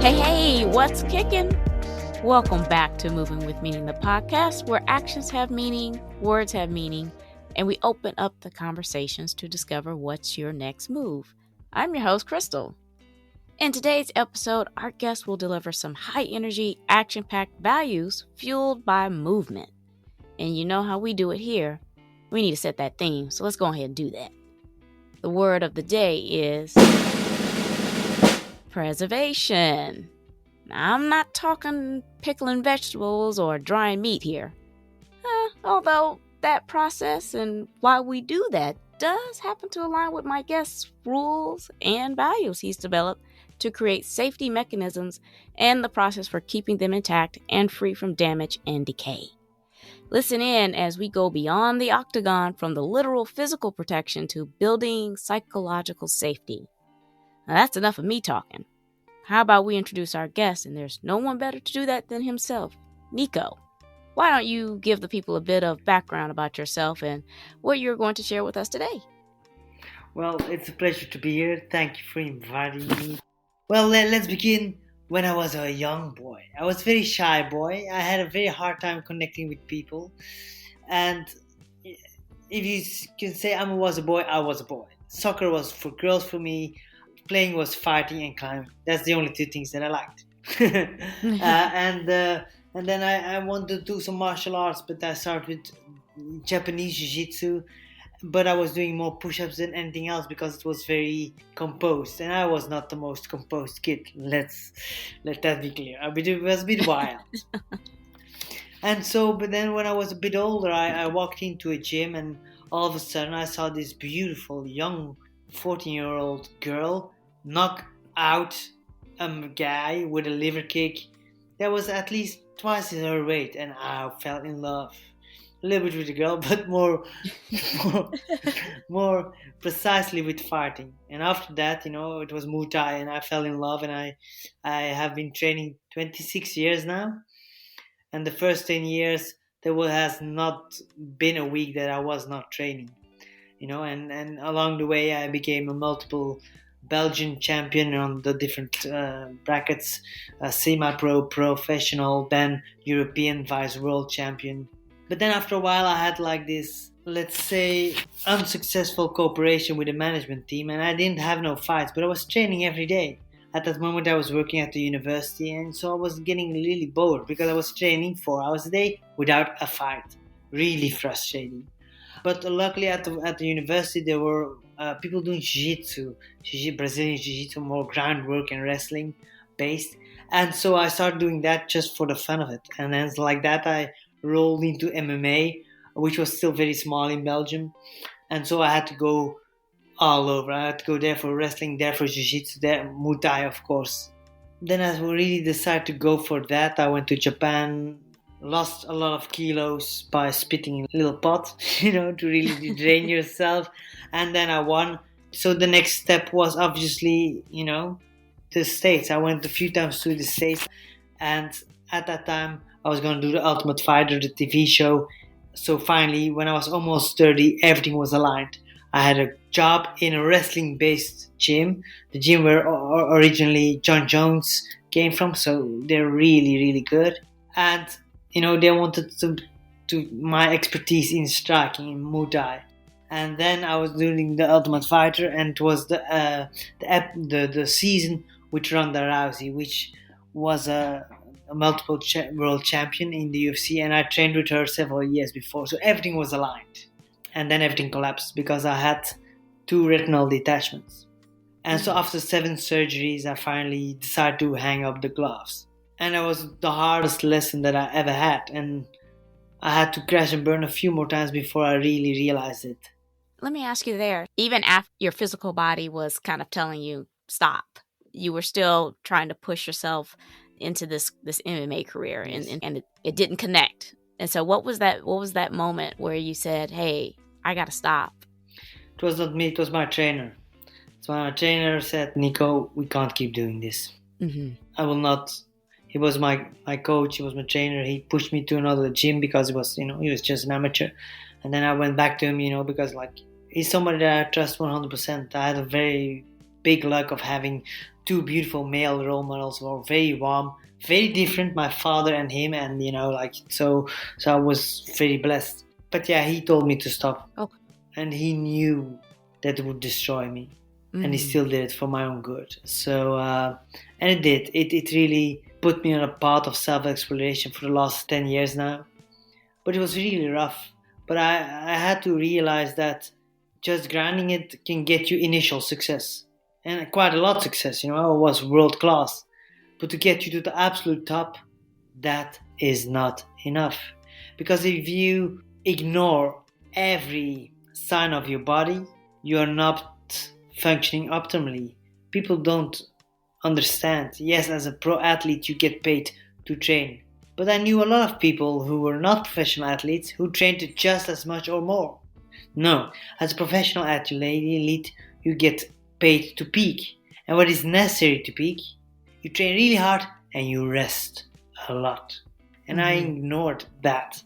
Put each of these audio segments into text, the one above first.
Hey, what's kicking? Welcome back to Moving with Meaning, the podcast where actions have meaning, words have meaning, and we open up the conversations to discover what's your next move. I'm your host, Krystal. In today's episode, our guest will deliver some high-energy, action-packed values fueled by movement. And you know how we do it here. We need to set that theme, so let's go ahead and do that. The word of the day is preservation. Now, I'm not talking pickling vegetables or drying meat here. Although that process and why we do that does happen to align with my guest's rules and values he's developed to create safety mechanisms and the process for keeping them intact and free from damage and decay. Listen in as we go beyond the octagon from the literal physical protection to building psychological safety. Now, that's enough of me talking. How about we introduce our guest, and there's no one better to do that than himself, Nico. Why don't you give the people a bit of background about yourself and what you're going to share with us today? Well, it's a pleasure to be here. Thank you for inviting me. Well, let's begin. When I was a young boy, I was a very shy boy. I had a very hard time connecting with people. And if you can say I was a boy, I was a boy. Soccer was for girls for me. Playing was fighting and climbing. That's the only two things that I liked. And then I wanted to do some martial arts, but I started with Japanese jiu-jitsu. But I was doing more push-ups than anything else because it was very composed. And I was not the most composed kid. Let that be clear. It was a bit wild. And so, but then when I was a bit older, I walked into a gym and all of a sudden I saw this beautiful young 14-year-old girl knock out a guy with a liver kick that was at least twice her weight, and I fell in love a little bit with the girl, but more precisely with fighting. And after that, it was Muay Thai, and I fell in love, and I have been training 26 years now, and the first 10 years there has not been a week that I was not training. And along the way I became a multiple Belgian champion on the different brackets, semi-pro, professional, then European vice world champion. But then after a while I had like this, let's say, unsuccessful cooperation with the management team, and I didn't have no fights, but I was training every day. At that moment I was working at the university, and so I was getting really bored because I was training 4 hours a day without a fight. Really frustrating. But luckily at the university there were people doing jiu-jitsu, Brazilian jiu-jitsu, more groundwork and wrestling based. And so I started doing that just for the fun of it. And then like that I rolled into MMA, which was still very small in Belgium. And so I had to go all over. I had to go there for wrestling, there for jiu-jitsu, there Muay Thai, of course. Then I really decided to go for that. I went to Japan, lost a lot of kilos by spitting in a little pot, to really drain yourself. And then I won. So the next step was obviously, the States. I went a few times to the States. And at that time, I was going to do The Ultimate Fighter, the TV show. So finally, when I was almost 30, everything was aligned. I had a job in a wrestling-based gym, the gym where originally John Jones came from. So they're really, really good. And they wanted to my expertise in striking, in Muay Thai. And then I was doing The Ultimate Fighter, and it was the season with Ronda Rousey, which was a multiple world champion in the UFC, and I trained with her several years before. So everything was aligned. And then everything collapsed because I had 2 retinal detachments. And so after 7 surgeries, I finally decided to hang up the gloves. And it was the hardest lesson that I ever had. And I had to crash and burn a few more times before I really realized it. Let me ask you there, even after your physical body was kind of telling you, stop, you were still trying to push yourself into this MMA career, and it didn't connect. And so what was that moment where you said, hey, I got to stop? It was not me, it was my trainer. So my trainer said, Nico, we can't keep doing this. Mm-hmm. I will not. He was my coach, he was my trainer. He pushed me to another gym because he was just an amateur. And then I went back to him, because he's somebody that I trust 100%. I had a very big luck of having two beautiful male role models who were very warm, very different, my father and him, and so I was very blessed. But yeah, he told me to stop. Oh. And he knew that it would destroy me. And he still did it for my own good. So, and it did. It really put me on a path of self-exploration for the last 10 years now. But it was really rough. But I had to realize that just grinding it can get you initial success. And quite a lot of success, I was world class. But to get you to the absolute top, that is not enough. Because if you ignore every sign of your body, you are not functioning optimally. People don't understand. Yes, as a pro athlete, you get paid to train. But I knew a lot of people who were not professional athletes who trained just as much or more. No, as a professional athlete, you get paid to peak. And what is necessary to peak? You train really hard and you rest a lot. And I ignored that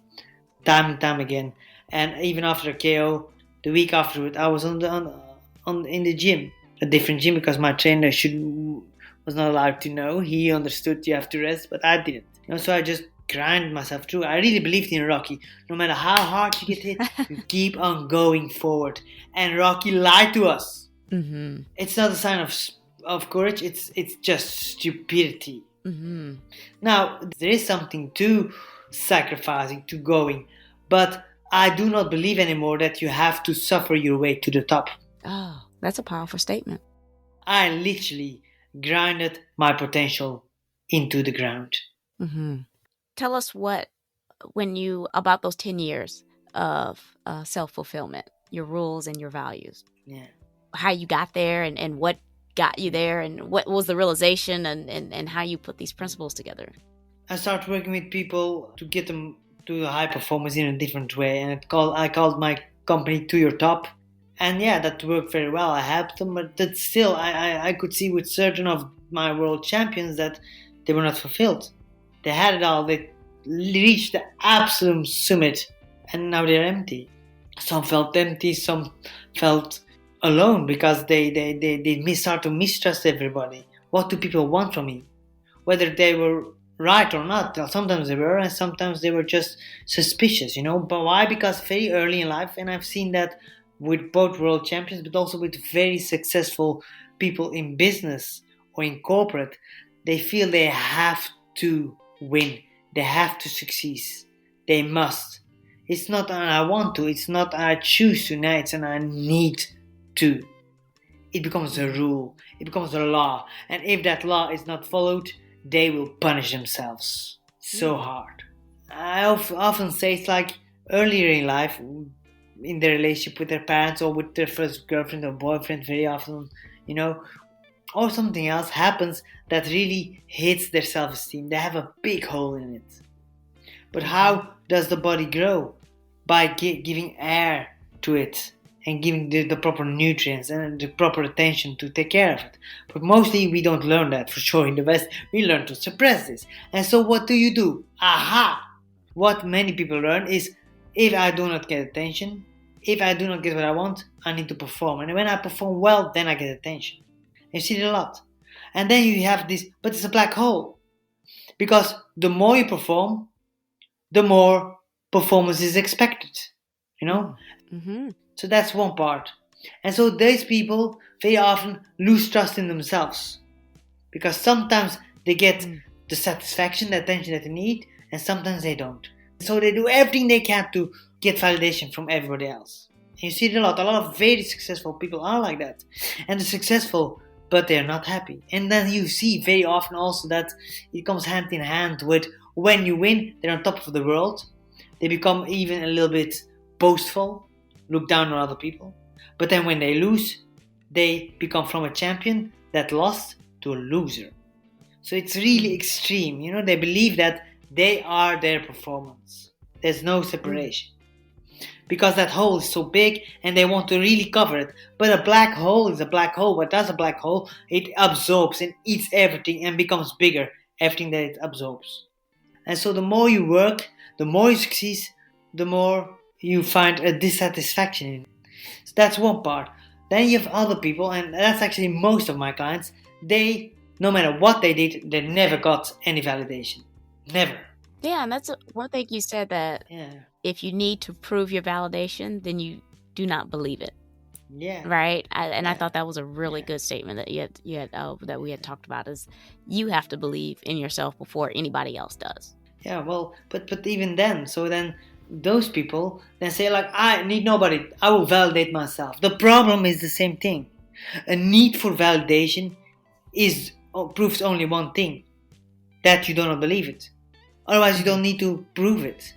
time and time again. And even after a KO, the week afterward, I was in the gym, a different gym, because my trainer was not allowed to know. He understood you have to rest, but I didn't. So I just grind myself through. I really believed in Rocky. No matter how hard you get hit, you keep on going forward. And Rocky lied to us. Mm-hmm. It's not a sign of courage. It's just stupidity. Mm-hmm. Now, there is something to sacrificing, to going, but I do not believe anymore that you have to suffer your way to the top. Oh, that's a powerful statement. I literally grinded my potential into the ground. Mm-hmm. Tell us about those 10 years of self-fulfillment, your rules and your values. Yeah. How you got there and what got you there and what was the realization and how you put these principles together. I started working with people to get them to the high performance in a different way, and I called my company To Your Top. And yeah, that worked very well. I helped them, but that still, I could see with certain of my world champions that they were not fulfilled. They had it all. They reached the absolute summit, and now they're empty. Some felt empty. Some felt alone because they start to mistrust everybody. What do people want from me? Whether they were right or not. Sometimes they were, and sometimes they were just suspicious. But why? Because very early in life, and I've seen that with both world champions, but also with very successful people in business or in corporate, they feel they have to win. They have to succeed. They must. It's not an I want to. It's not I choose to. It's an I need to. It becomes a rule. It becomes a law. And if that law is not followed, they will punish themselves so hard. I often say it's like earlier in life, in their relationship with their parents or with their first girlfriend or boyfriend, very often, or something else happens that really hits their self-esteem. They have a big hole in it. But how does the body grow? By giving air to it and giving the proper nutrients and the proper attention to take care of it. But mostly we don't learn that, for sure. In the West, we learn to suppress this. And so what do? Aha! What many people learn is, if I do not get attention, if I do not get what I want, I need to perform. And when I perform well, then I get attention. You see it a lot. And then you have this, but it's a black hole. Because the more you perform, the more performance is expected. Mm-hmm. So that's one part. And so these people very often lose trust in themselves. Because sometimes they get the satisfaction, the attention that they need, and sometimes they don't. So they do everything they can to get validation from everybody else. And you see it a lot. A lot of very successful people are like that. And they're successful, but they're not happy. And then you see very often also that it comes hand in hand with when you win, they're on top of the world. They become even a little bit boastful, look down on other people. But then when they lose, they become from a champion that lost to a loser. So it's really extreme. They believe that they are their performance. There's no separation. Because that hole is so big and they want to really cover it. But a black hole is a black hole. What does a black hole? It absorbs and eats everything and becomes bigger, everything that it absorbs. And so the more you work, the more you succeed, the more you find a dissatisfaction in it. So that's one part. Then you have other people, and that's actually most of my clients, no matter what they did, they never got any validation. Never. Yeah, and that's one thing you said, that if you need to prove your validation, then you do not believe it. Yeah. Right. I thought that was a really good statement that that we had talked about, is you have to believe in yourself before anybody else does. Yeah. Well, but even then, so then those people then say like, I need nobody. I will validate myself. The problem is the same thing. A need for validation proves only one thing: that you do not believe it. Otherwise, you don't need to prove it.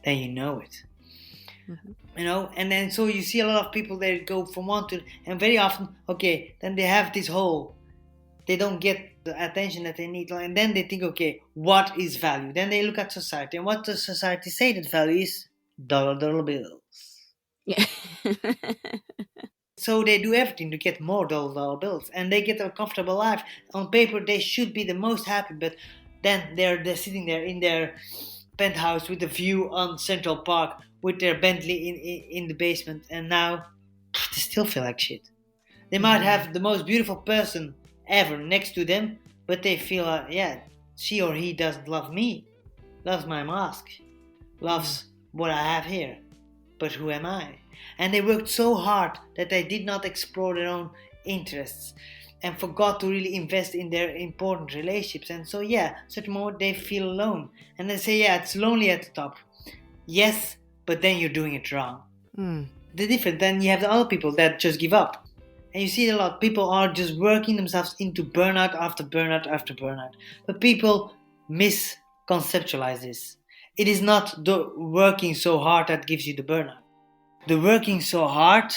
Then you know it. Mm-hmm. And then so you see a lot of people, they go from one to, and very often, okay, then they have this hole. They don't get the attention that they need, and then they think, okay, what is value? Then they look at society, and what does society say that value is? Dollar bills. Yeah. So they do everything to get more dollar bills, and they get a comfortable life. On paper, they should be the most happy, but then they're sitting there in their penthouse with a view on Central Park with their Bentley in the basement, and now they still feel like shit. They might have the most beautiful person ever next to them, but they feel she or he doesn't love me, loves my mask, loves what I have here, but who am I? And they worked so hard that they did not explore their own interests and forgot to really invest in their important relationships. And so certain moment they feel alone, and they say it's lonely at the top. Yes, but then you're doing it wrong. The difference, then you have the other people that just give up. And you see a lot of people are just working themselves into burnout after burnout after burnout. But people misconceptualize this. It is not the working so hard that gives you the burnout. The working so hard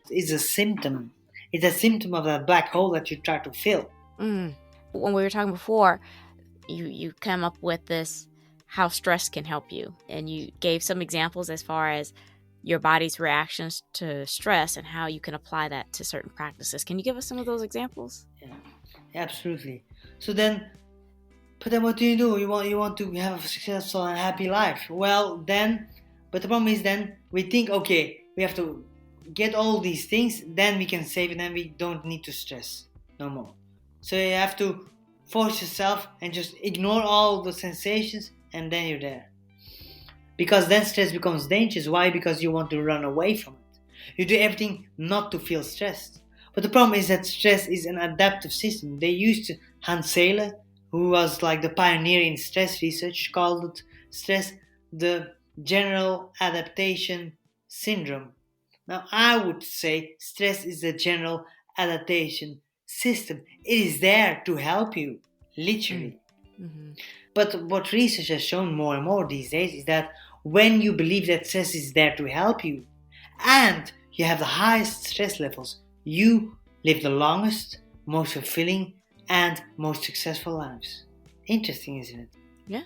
is a symptom. It's a symptom of that black hole that you try to fill. When we were talking before, you come up with this, how stress can help you. And you gave some examples as far as your body's reactions to stress and how you can apply that to certain practices. Can you give us some of those examples? Yeah, absolutely. So then, but then what do? You want to have a successful and happy life. Well, then, but the problem is then we think, okay, we have to get all these things, then we can save it, and we don't need to stress no more. So you have to force yourself and just ignore all the sensations, and then you're there. Because then stress becomes dangerous. Why? Because you want to run away from it. You do everything not to feel stressed. But the problem is that stress is an adaptive system. They used to, Hans Sele, who was like the pioneer in stress research, called it stress the general adaptation syndrome. Now I would say stress is a general adaptation system. It is there to help you, literally. Mm-hmm. But what research has shown more and more these days is that when you believe that stress is there to help you and you have the highest stress levels, you live the longest, most fulfilling and most successful lives. Interesting, isn't it? Yeah.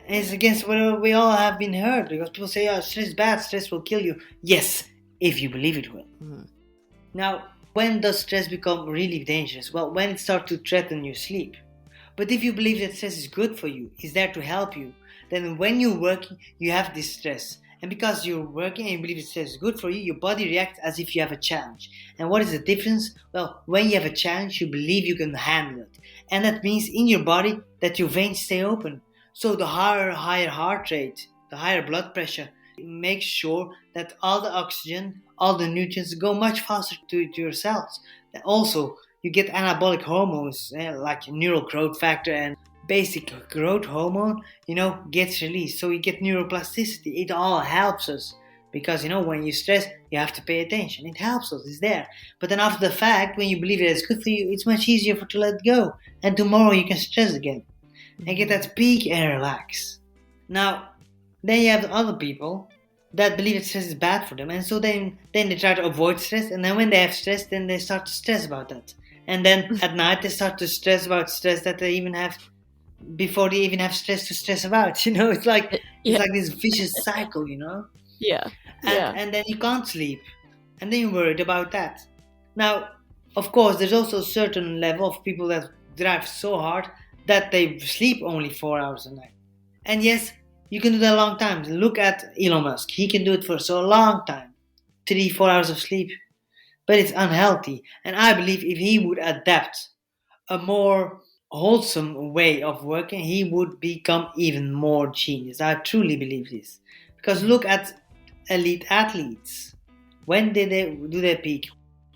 It's against what we all have been heard, because people say, stress is bad, stress will kill you. Yes, if you believe it will. Mm-hmm. Now, when does stress become really dangerous? Well, when it starts to threaten your sleep. But if you believe that stress is good for you, is there to help you, then when you're working, you have this stress. And because you're working and you believe that stress is good for you, your body reacts as if you have a challenge. And what is the difference? Well, when you have a challenge, you believe you can handle it. And that means in your body that your veins stay open. So the higher heart rate, the higher blood pressure, makes sure that all the oxygen, all the nutrients go much faster to your cells. And also, you get anabolic hormones like neural growth factor and basic growth hormone, gets released. So you get neuroplasticity. It all helps us because, when you stress, you have to pay attention. It helps us. It's there. But then after the fact, when you believe that it's good for you, it's much easier to let go. And tomorrow you can stress again and get that peak and relax. Now, then you have the other people that believe that stress is bad for them. And so then they try to avoid stress. And then when they have stress, then they start to stress about that. And then at night they start to stress about stress that they even have before they even have stress to stress about. It's like it's like this vicious cycle, Yeah. And then you can't sleep. And then you're worried about that. Now, of course, there's also a certain level of people that drive so hard that they sleep only 4 hours a night. And yes, you can do that a long time. Look at Elon Musk. He can do it for so long time. 3-4 hours of sleep. But it's unhealthy. And I believe if he would adapt a more wholesome way of working, he would become even more genius. I truly believe this. Because look at elite athletes. When did they do their peak?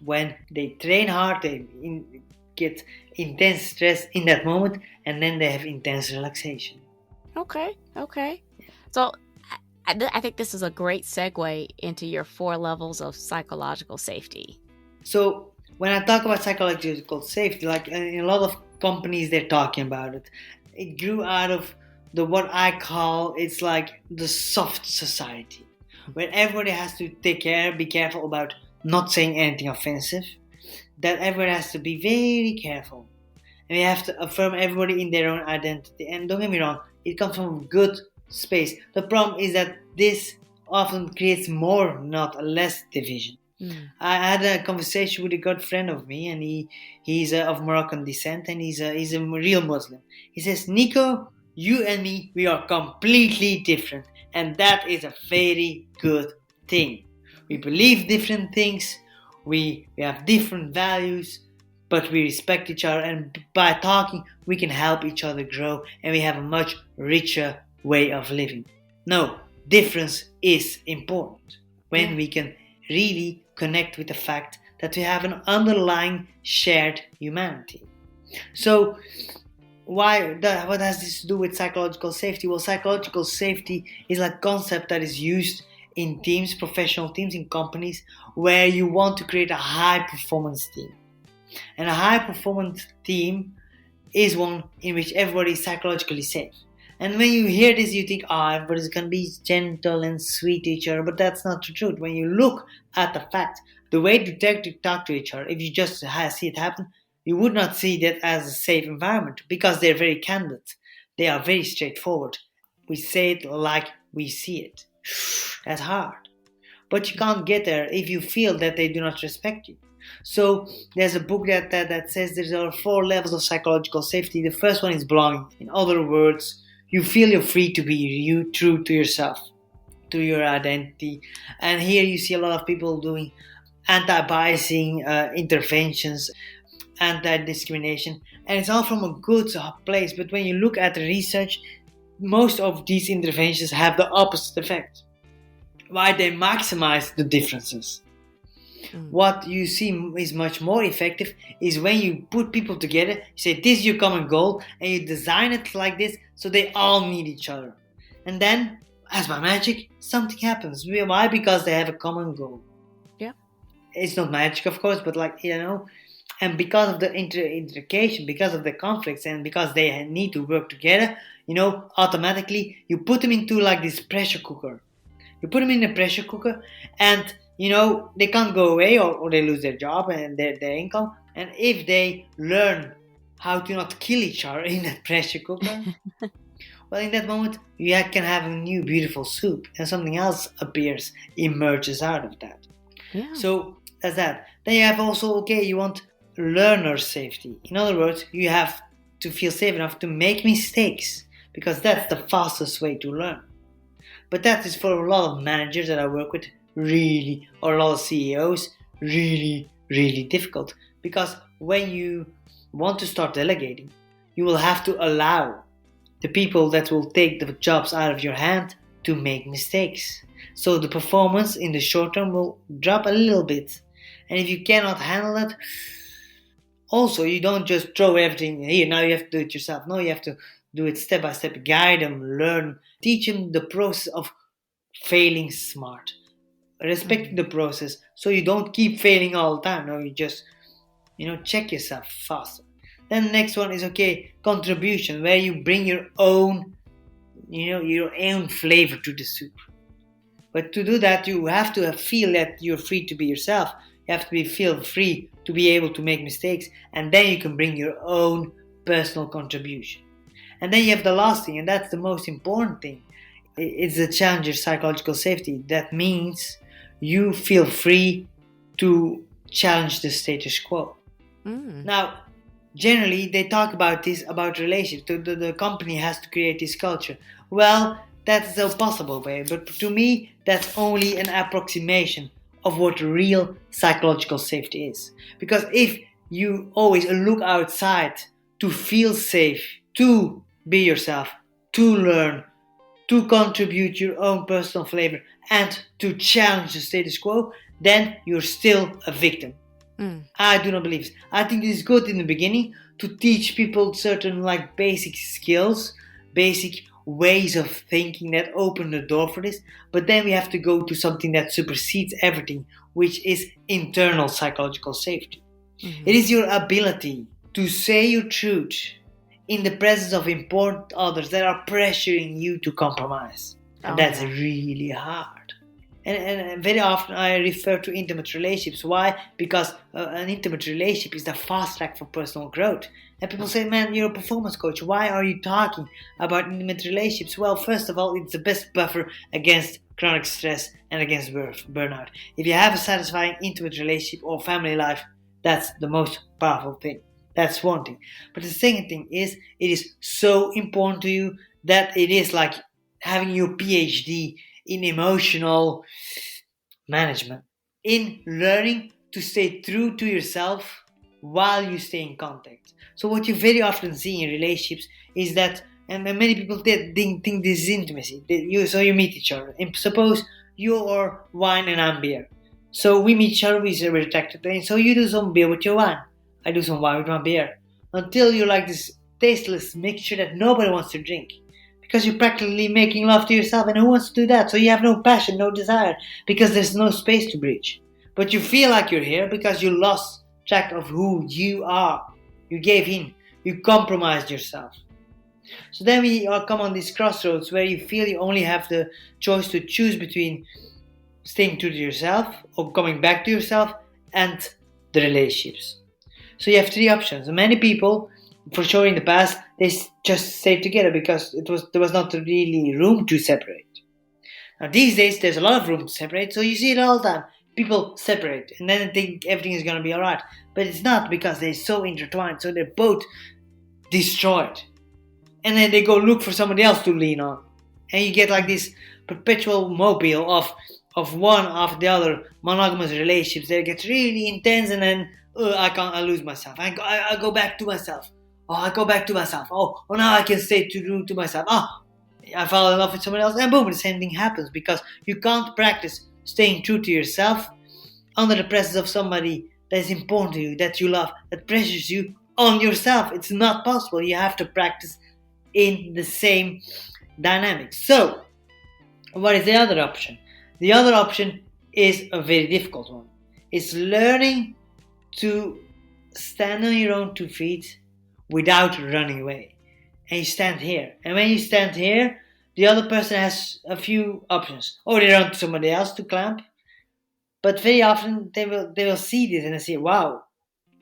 When they train hard, they get intense stress in that moment, and then they have intense relaxation. Okay. So I think this is a great segue into your 4 levels of psychological safety. So when I talk about psychological safety, like in a lot of companies, they're talking about it. It grew out of what I call, it's like the soft society, where everybody has to be careful about not saying anything offensive. That everybody has to be very careful, and we have to affirm everybody in their own identity. And don't get me wrong, it comes from a good space. The problem is that this often creates more, not less, division. I had a conversation with a good friend of me, and he's of Moroccan descent, and he's a real Muslim. He says, Nico, you and me, we are completely different, and that is a very good thing. We believe different things, we have different values, but we respect each other, and by talking, we can help each other grow, and we have a much richer way of living. No, difference is important when we can really connect with the fact that we have an underlying shared humanity. So, what has this to do with psychological safety? Well, psychological safety is a concept that is used in teams, professional teams, in companies, where you want to create a high performance team. And a high performance team is one in which everybody is psychologically safe. And when you hear this, you think, everybody's going to be gentle and sweet to each other. But that's not the truth. When you look at the fact, the way to talk to each other, if you just see it happen, you would not see that as a safe environment, because they're very candid. They are very straightforward. We say it like we see it. That's hard. But you can't get there if you feel that they do not respect you. So there's a book that says there are 4 levels of psychological safety. The first one is belonging. In other words, you feel you're free to be you, true to yourself, to your identity. And here you see a lot of people doing anti-biasing interventions, anti-discrimination, and it's all from a good place. But when you look at the research, most of these interventions have the opposite effect. Why? They maximize the differences. What you see is much more effective is when you put people together, you say this is your common goal, and you design it like this so they all need each other. And then, as by magic, something happens. Why? Because they have a common goal. Yeah. It's not magic, of course, but and because of the intrication, because of the conflicts, and because they need to work together, automatically you put them into like this pressure cooker. You put them in a pressure cooker, and they can't go away, or they lose their job and their income. And if they learn how to not kill each other in that pressure cooker, well, in that moment, you can have a new beautiful soup, and something else emerges out of that. Yeah. So that's that. Then you have also, you want learner safety. In other words, you have to feel safe enough to make mistakes, because that's the fastest way to learn. But that is for a lot of managers that I work with, really, or a lot of CEOs, really, really difficult. Because when you want to start delegating, you will have to allow the people that will take the jobs out of your hand to make mistakes. So the performance in the short term will drop a little bit. And if you cannot handle it, also you don't just throw everything here, now you have to do it yourself. No, you have to do it step by step, guide them, learn, teach them the process of failing smart, respecting the process, so you don't keep failing all the time. No, you just check yourself faster. Then the next one is contribution, where you bring your own flavor to the soup. But to do that, you have to feel that you're free to be yourself. You have to feel free to be able to make mistakes, and then you can bring your own personal contribution. And then you have the last thing, and that's the most important thing. It's the challenger psychological safety. That means you feel free to challenge the status quo. Now, generally, they talk about this, about relationship. The company has to create this culture. Well, that's a possible way, but to me, that's only an approximation of what real psychological safety is. Because if you always look outside to feel safe, to be yourself, to learn, to contribute your own personal flavor, and to challenge the status quo, then you're still a victim. I do not believe this. I think it is good in the beginning to teach people certain basic skills, basic ways of thinking that open the door for this. But then we have to go to something that supersedes everything, which is internal psychological safety. It is your ability to say your truth in the presence of important others that are pressuring you to compromise. And that's really hard. And very often I refer to intimate relationships. Why? Because an intimate relationship is the fast track for personal growth. And people say, man, you're a performance coach. Why are you talking about intimate relationships? Well, first of all, it's the best buffer against chronic stress and against burnout. If you have a satisfying intimate relationship or family life, that's the most powerful thing. That's one thing. But the second thing is, it is so important to you that it is like having your PhD in emotional management, in learning to stay true to yourself while you stay in contact. So what you very often see in relationships is that, and many people think this is intimacy. So you meet each other. And suppose you are wine and I'm beer. So we meet each other, we're attracted, and so you do some beer with your wine. I do some wine with my beer. Until you're like this tasteless mixture that nobody wants to drink. Because you're practically making love to yourself, and who wants to do that? So you have no passion, no desire, because there's no space to breach. But you feel like you're here because you lost track of who you are. You gave in. You compromised yourself. So then we come on these crossroads where you feel you only have the choice to choose between staying true to yourself or coming back to yourself and the relationships. So you have three options. And many people, for sure in the past, they just stayed together because there was not really room to separate. Now these days there's a lot of room to separate, so you see it all the time. People separate and then they think everything is going to be alright. But it's not, because they're so intertwined, so they're both destroyed. And then they go look for somebody else to lean on. And you get like this perpetual mobile of one after the other monogamous relationships that get really intense, and then I lose myself. I go back to myself. I go back to myself. Now I can stay true to myself. I fall in love with someone else, and boom, the same thing happens, because you can't practice staying true to yourself under the presence of somebody that is important to you, that you love, that pressures you on yourself. It's not possible. You have to practice in the same dynamic. So, what is the other option? The other option is a very difficult one. It's learning to stand on your own 2 feet without running away. And you stand here. And when you stand here, the other person has a few options. Or they run to somebody else to clamp. But very often they will see this and they say, wow,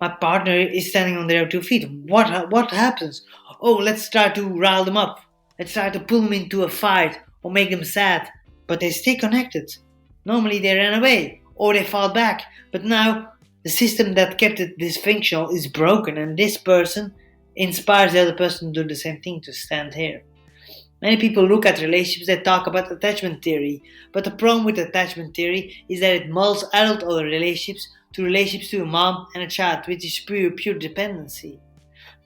my partner is standing on their 2 feet. What happens? Let's try to rile them up. Let's try to pull them into a fight or make them sad. But they stay connected. Normally they ran away or they fought back. But now the system that kept it dysfunctional is broken, and this person inspires the other person to do the same thing, to stand here. Many people look at relationships that talk about attachment theory, but the problem with attachment theory is that it molds adult relationships to a mom and a child, which is pure dependency.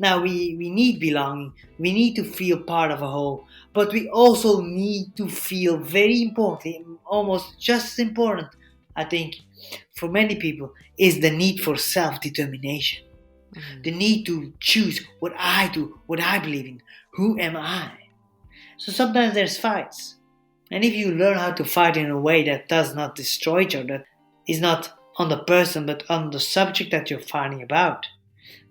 Now we need belonging, we need to feel part of a whole, but we also need to feel, very importantly, almost just as important, I think, for many people, is the need for self-determination. The need to choose what I do, what I believe in, who am I. So sometimes there's fights. And if you learn how to fight in a way that does not destroy each other, that is not on the person but on the subject that you're fighting about,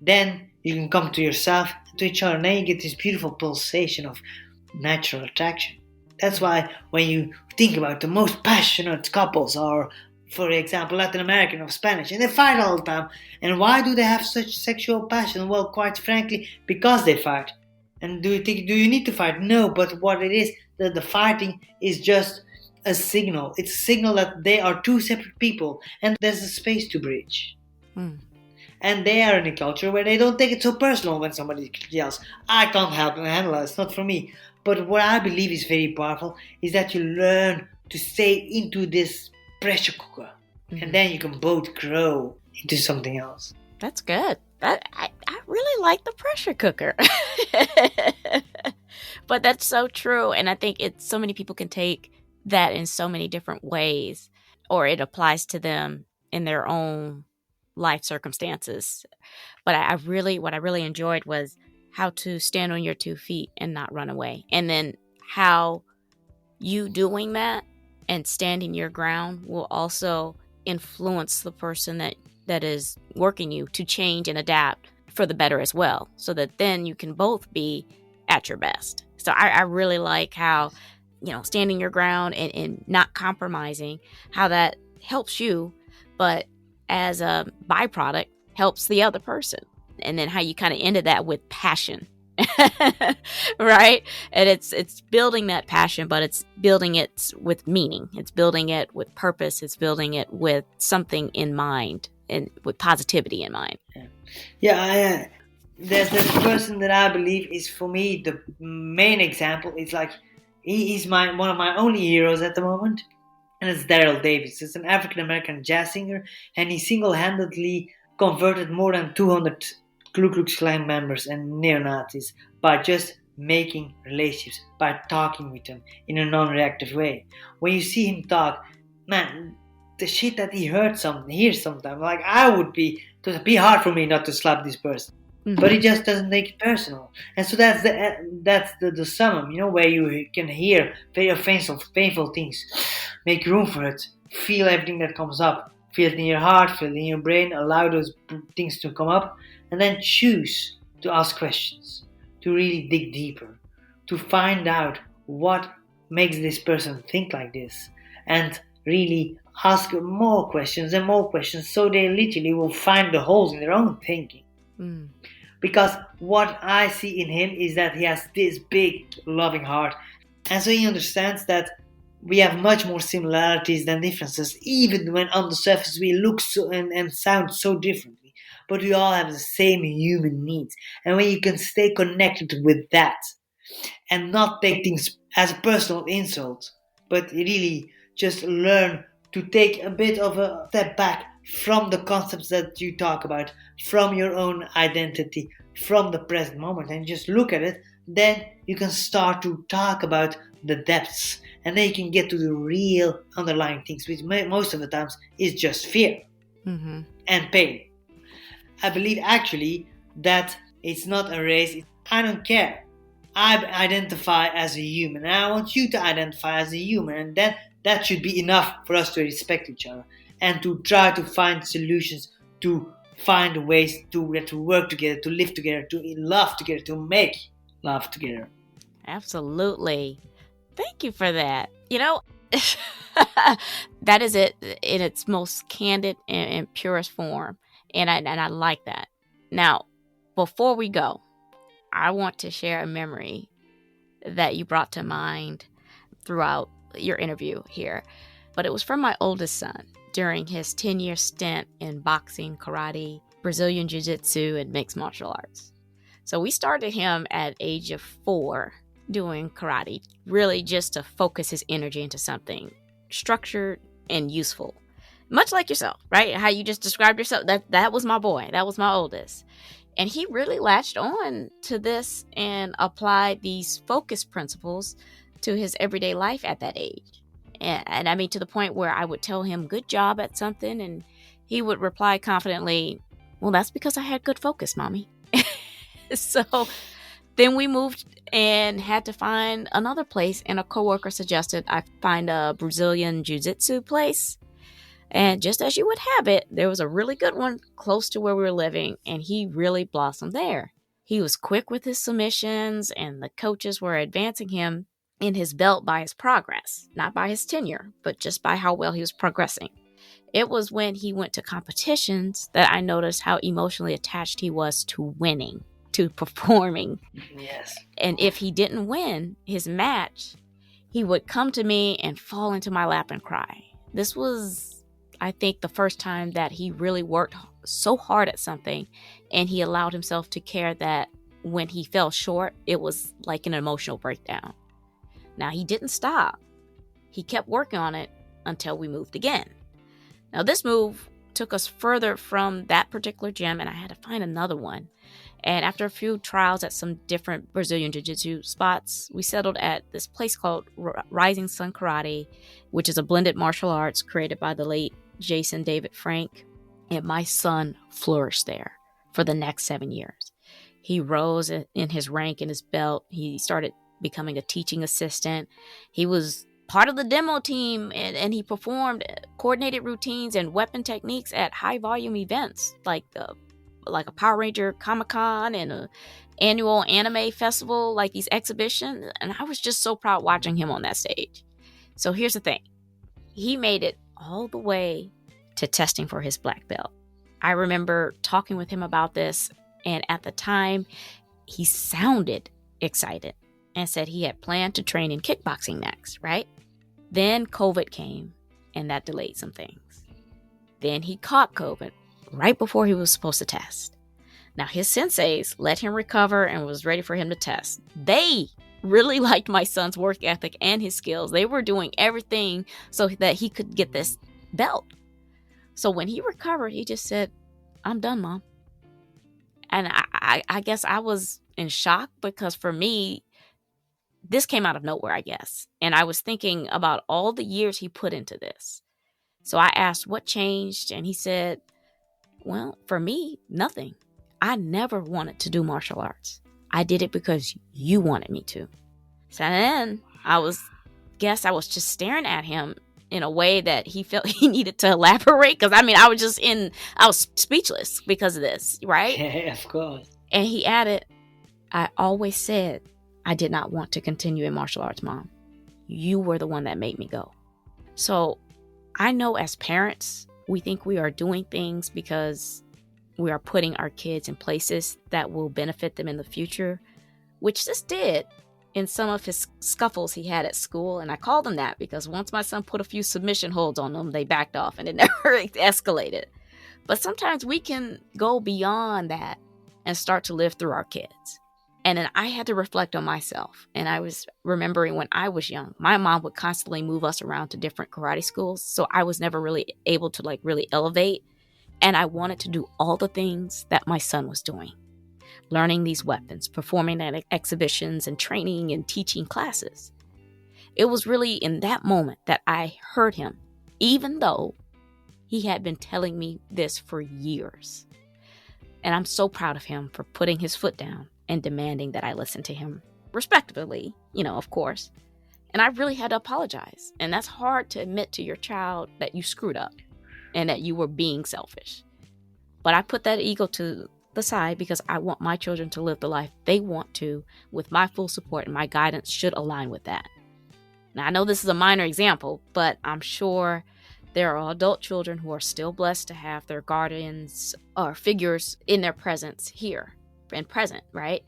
then you can come to yourself, to each other, and then you get this beautiful pulsation of natural attraction. That's why when you think about the most passionate couples, or for example Latin American or Spanish, and they fight all the time. And why do they have such sexual passion? Well, quite frankly, because they fight. And do you need to fight? No, but what it is, the fighting is just a signal. It's a signal that they are two separate people and there's a space to bridge. And they are in a culture where they don't take it so personal when somebody yells, I can't help and handle it, it's not for me. But what I believe is very powerful is that you learn to stay into this pressure cooker. And then you can both grow into something else. That's good. I really like the pressure cooker. But that's so true. And I think it's so many people can take that in so many different ways, or it applies to them in their own life circumstances. But what I really enjoyed was how to stand on your 2 feet and not run away. And then how you doing that and standing your ground will also influence the person that is working you to change and adapt for the better as well, so that then you can both be at your best. So I really like how, standing your ground and not compromising, how that helps you, but as a byproduct helps the other person. And then how you kind of ended that with passion. Right? And it's building that passion, but it's building it with meaning. It's building it with purpose. It's building it with something in mind and with positivity in mind. Yeah, there's this person that I believe is, for me, the main example. It's like he's one of my only heroes at the moment, and it's Daryl Davis. He's an African American jazz singer, and he single-handedly converted more than 200 Ku Klux Klan members and neo-Nazis by just making relationships, by talking with them in a non-reactive way. When you see him talk, man, the shit that he hears sometimes, like it would be hard for me not to slap this person. Mm-hmm. But he just doesn't take it personal. And so that's the summum, where you can hear very painful things, make room for it, feel everything that comes up, feel it in your heart, feel it in your brain, allow those things to come up, and then choose to ask questions, to really dig deeper, to find out what makes this person think like this, and really ask more questions and more questions, so they literally will find the holes in their own thinking. Mm. Because what I see in him is that he has this big, loving heart, and so he understands that we have much more similarities than differences, even when on the surface we look and sound so differently. But we all have the same human needs. And when you can stay connected with that and not take things as a personal insult, but really just learn to take a bit of a step back from the concepts that you talk about, from your own identity, from the present moment, and just look at it, then you can start to talk about the depths, and then you can get to the real underlying things, which most of the times is just fear and pain. I believe actually that it's not a race. I don't care. I identify as a human, and I want you to identify as a human, and then that should be enough for us to respect each other and to try to find solutions, to find ways to work together, to live together, to love together, to make love together. Absolutely. Thank you for that. That is it in its most candid and purest form. And I like that. Now, before we go, I want to share a memory that you brought to mind throughout your interview here. But it was from my oldest son during his 10-year stint in boxing, karate, Brazilian jiu-jitsu, and mixed martial arts. So we started him at age of 4 doing karate, really just to focus his energy into something structured and useful. Much like yourself, right? How you just described yourself. That was my boy. That was my oldest. And he really latched on to this and applied these focus principles to his everyday life at that age. And I mean, to the point where I would tell him, good job at something, and he would reply confidently, well, that's because I had good focus, Mommy. So then we moved and had to find another place, and a coworker suggested I find a Brazilian jiu-jitsu place. And just as you would have it, there was a really good one close to where we were living, and he really blossomed there. He was quick with his submissions, and the coaches were advancing him in his belt by his progress, not by his tenure, but just by how well he was progressing. It was when he went to competitions that I noticed how emotionally attached he was to winning, to performing. Yes. And if he didn't win his match, he would come to me and fall into my lap and cry. This was, I think, the first time that he really worked so hard at something, and he allowed himself to care that when he fell short, it was like an emotional breakdown. Now, he didn't stop. He kept working on it until we moved again. Now, this move took us further from that particular gym, and I had to find another one. And after a few trials at some different Brazilian Jiu-Jitsu spots, we settled at this place called Rising Sun Karate, which is a blended martial arts created by the late Jason David Frank. And my son flourished there for the next 7 years. He rose in his rank and his belt. He started becoming a teaching assistant. He was part of the demo team, and he performed coordinated routines and weapon techniques at high-volume events like a Power Ranger Comic-Con and an annual anime festival, like these exhibitions. And I was just so proud watching him on that stage. So here's the thing. He made it all the way to testing for his black belt. I remember talking with him about this, and at the time, he sounded excited and said he had planned to train in kickboxing next, right? Then COVID came, and that delayed some things. Then he caught COVID right before he was supposed to test. Now, his senseis let him recover and was ready for him to test. They really liked my son's work ethic and his skills. They were doing everything so that he could get this belt. So when he recovered, he just said, "I'm done, Mom." And I guess I was in shock, because for me, this came out of nowhere, I guess. And I was thinking about all the years he put into this. So I asked what changed, and he said, "Well, for me, nothing. I never wanted to do martial arts. I did it because you wanted me to." So then I was just staring at him in a way that he felt he needed to elaborate. Because I was speechless because of this, right? Yeah, of course. And he added, "I always said I did not want to continue in martial arts, Mom. You were the one that made me go." So I know as parents, we think we are doing things because we are putting our kids in places that will benefit them in the future, which this did in some of his scuffles he had at school. And I call them that because once my son put a few submission holds on them, they backed off and it never escalated. But sometimes we can go beyond that and start to live through our kids. And then I had to reflect on myself. And I was remembering when I was young, my mom would constantly move us around to different karate schools. So I was never really able to really elevate. And I wanted to do all the things that my son was doing. Learning these weapons, performing at exhibitions, and training and teaching classes. It was really in that moment that I heard him, even though he had been telling me this for years. And I'm so proud of him for putting his foot down and demanding that I listen to him respectfully, of course. And I really had to apologize. And that's hard to admit to your child that you screwed up and that you were being selfish. But I put that ego to the side because I want my children to live the life they want to, with my full support, and my guidance should align with that. Now, I know this is a minor example, but I'm sure there are adult children who are still blessed to have their guardians or figures in their presence here and present, right?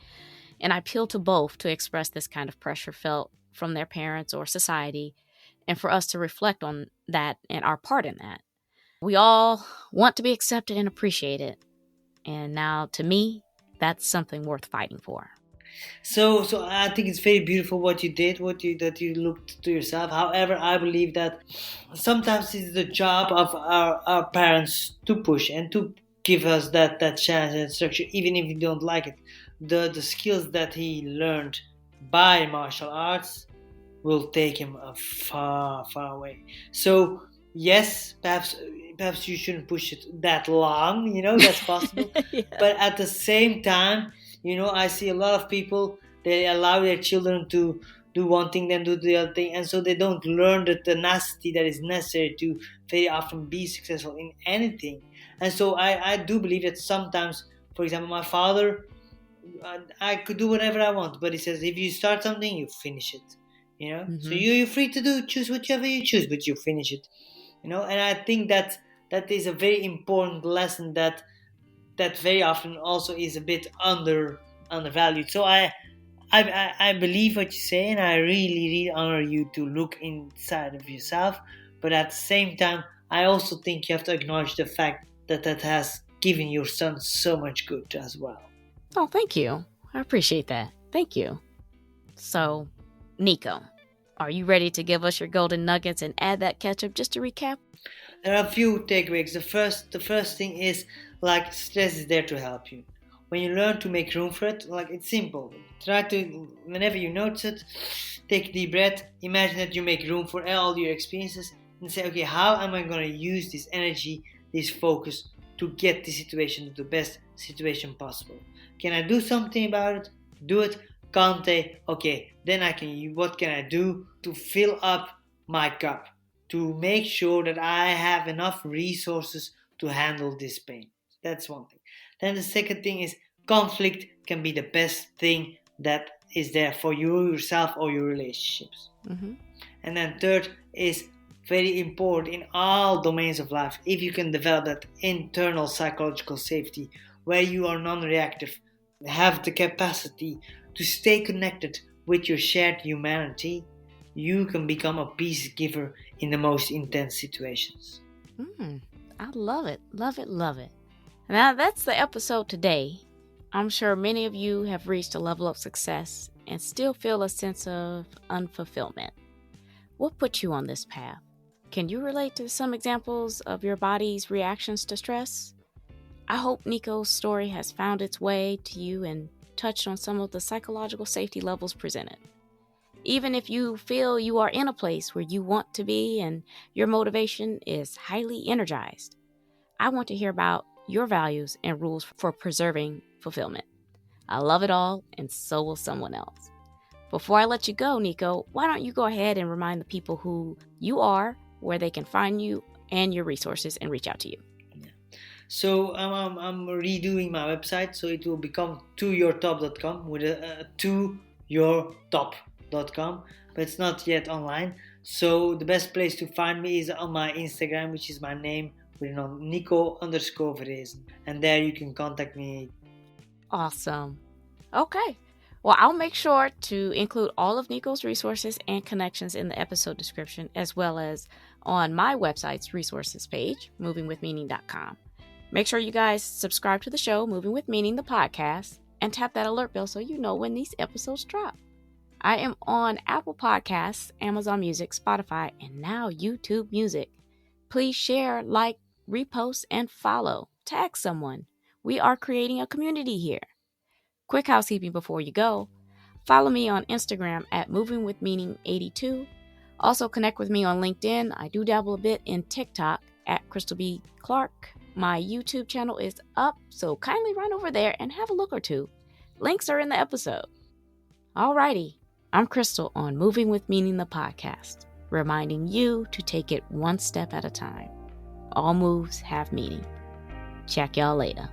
And I appeal to both to express this kind of pressure felt from their parents or society, and for us to reflect on that and our part in that. We all want to be accepted and appreciated. And now, to me, that's something worth fighting for. So I think it's very beautiful what you did, that you looked to yourself. However, I believe that sometimes it's the job of our parents to push and to give us that chance and structure, even if we don't like it. The skills that he learned by martial arts will take him far, far away. So yes, perhaps you shouldn't push it that long, that's possible. Yeah. But at the same time, I see a lot of people, they allow their children to do one thing, then do the other thing. And so they don't learn the tenacity that is necessary to very often be successful in anything. And so I do believe that sometimes, for example, my father, I could do whatever I want, but he says, if you start something, you finish it. Mm-hmm. So you're free to choose whatever you choose, but you finish it. And I think that is a very important lesson that very often also is a bit undervalued. So I believe what you say, and I really, really honor you to look inside of yourself. But at the same time, I also think you have to acknowledge the fact that has given your son so much good as well. Oh, thank you. I appreciate that. Thank you. So, Nico, are you ready to give us your golden nuggets and add that ketchup just to recap? There are a few takeaways. The first thing is like stress is there to help you. When you learn to make room for it, like it's simple. Try to, whenever you notice it, take a deep breath. Imagine that you make room for all your experiences and say, okay, how am I going to use this energy, this focus to get the situation to the best situation possible? Can I do something about it? Do it. Can't I? Okay, then what can I do to fill up my cup? To make sure that I have enough resources to handle this pain. That's one thing. Then the second thing is conflict can be the best thing that is there for you, yourself, or your relationships. Mm-hmm. And then third is very important in all domains of life. If you can develop that internal psychological safety where you are non-reactive, have the capacity to stay connected with your shared humanity, you can become a peace giver in the most intense situations. I love it, love it, love it. Now that's the episode today. I'm sure many of you have reached a level of success and still feel a sense of unfulfillment. What put you on this path? Can you relate to some examples of your body's reactions to stress? I hope Nico's story has found its way to you and touched on some of the psychological safety levels presented. Even if you feel you are in a place where you want to be and your motivation is highly energized, I want to hear about your values and rules for preserving fulfillment. I love it all, and so will someone else. Before I let you go, Nico, why don't you go ahead and remind the people who you are, where they can find you and your resources and reach out to you. So I'm redoing my website, so it will become toyourtop.com with a toyourtop.com, but it's not yet online. So the best place to find me is on my Instagram, which is my name, with Nico _Verresen, and there you can contact me. Awesome. Okay. Well, I'll make sure to include all of Nico's resources and connections in the episode description, as well as on my website's resources page, movingwithmeaning.com. Make sure you guys subscribe to the show, Moving with Meaning, the podcast, and tap that alert bell so you know when these episodes drop. I am on Apple Podcasts, Amazon Music, Spotify, and now YouTube Music. Please share, like, repost, and follow. Tag someone. We are creating a community here. Quick housekeeping before you go. Follow me on Instagram at movingwithmeaning82. Also connect with me on LinkedIn. I do dabble a bit in TikTok at Krystal B. Clark. My YouTube channel is up, so kindly run over there and have a look or two. Links are in the episode. Alrighty, I'm Krystal on Moving with Meaning, the podcast, reminding you to take it one step at a time. All moves have meaning. Check y'all later.